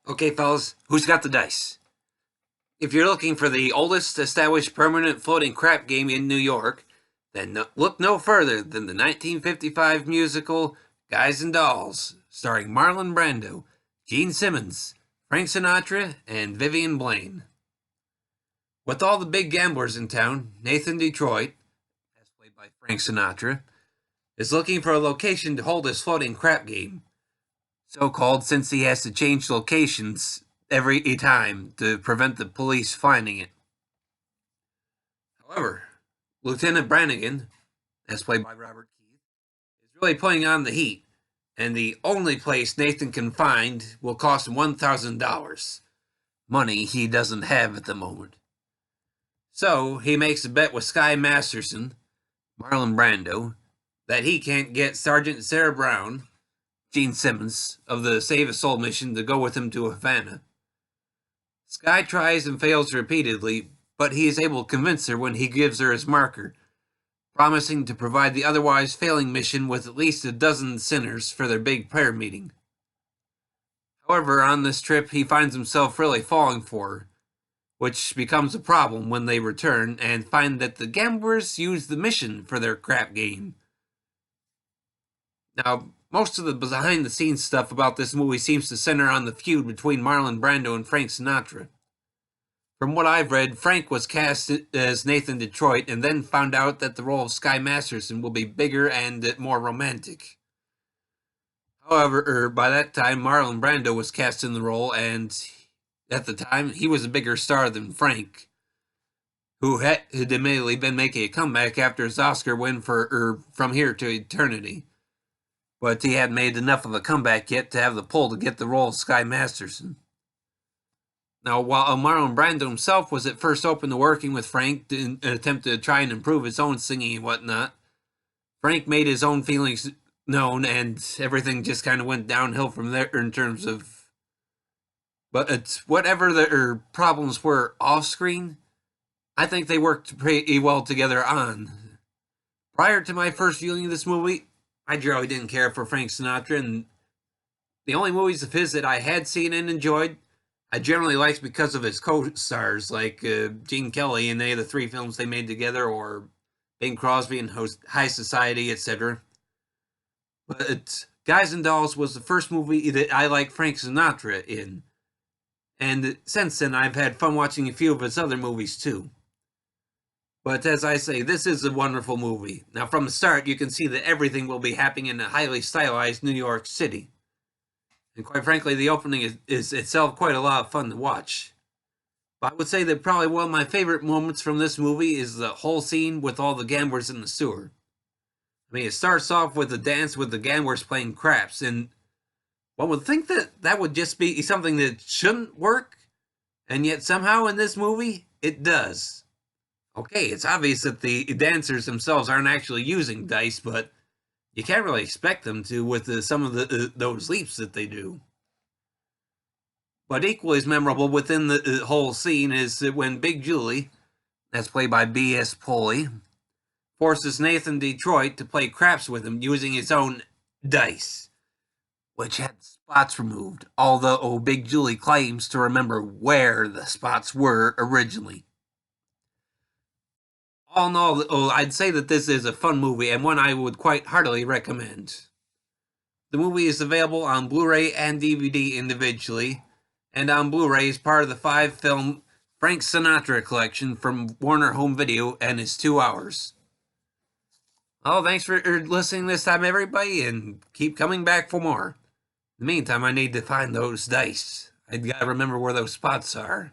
Okay, fellas, who's got the dice? If you're looking for the oldest established permanent floating crap game in New York, then look no further than the 1955 musical Guys and Dolls, starring Marlon Brando, Gene Simmons, Frank Sinatra, and Vivian Blaine. With all the big gamblers in town, Nathan Detroit, as played by Frank Sinatra, is looking for a location to hold his floating crap game. So called since he has to change locations every time to prevent the police finding it. However, Lieutenant Brannigan, as played by Robert Keith, is really putting on the heat, and the only place Nathan can find will cost him $1,000, money he doesn't have at the moment. So he makes a bet with Sky Masterson, Marlon Brando, that he can't get Sergeant Sarah Brown, Gene Simmons, of the Save a Soul mission to go with him to Havana. Sky tries and fails repeatedly, but he is able to convince her when he gives her his marker, promising to provide the otherwise failing mission with at least a dozen sinners for their big prayer meeting. However, on this trip, he finds himself really falling for her, which becomes a problem when they return and find that the gamblers use the mission for their crap game. Now, most of the behind-the-scenes stuff about this movie seems to center on the feud between Marlon Brando and Frank Sinatra. From what I've read, Frank was cast as Nathan Detroit and then found out that the role of Sky Masterson will be bigger and more romantic. However, by that time, Marlon Brando was cast in the role, and at the time, he was a bigger star than Frank, who had admittedly been making a comeback after his Oscar win for From Here to Eternity. But he hadn't made enough of a comeback yet to have the pull to get the role of Sky Masterson. Now, while Marlon Brando himself was at first open to working with Frank in an attempt to try and improve his own singing and whatnot, Frank made his own feelings known, and everything just kind of went downhill from there in terms of... But it's whatever their problems were off-screen, I think they worked pretty well together on. Prior to my first viewing of this movie, I generally didn't care for Frank Sinatra, and the only movies of his that I had seen and enjoyed, I generally liked because of his co-stars, like Gene Kelly in any of the three films they made together, or Bing Crosby in High Society, etc. But Guys and Dolls was the first movie that I liked Frank Sinatra in, and since then I've had fun watching a few of his other movies too. But as I say, this is a wonderful movie. Now, from the start, you can see that everything will be happening in a highly stylized New York City. And quite frankly, the opening is itself quite a lot of fun to watch. But I would say that probably one of my favorite moments from this movie is the whole scene with all the gamblers in the sewer. I mean, it starts off with a dance with the gamblers playing craps, and one would think that that would just be something that shouldn't work, and yet somehow in this movie, it does. Okay, it's obvious that the dancers themselves aren't actually using dice, but you can't really expect them to with some of those leaps that they do. But equally as memorable within the whole scene is when Big Julie, that's played by B.S. Pulley, forces Nathan Detroit to play craps with him using his own dice, which had spots removed, although Big Julie claims to remember where the spots were originally. All in all, I'd say that this is a fun movie and one I would quite heartily recommend. The movie is available on Blu-ray and DVD individually, and on Blu-ray is part of the 5-film Frank Sinatra collection from Warner Home Video and is 2 hours. Oh, thanks for listening this time, everybody, and keep coming back for more. In the meantime, I need to find those dice. I gotta remember where those spots are.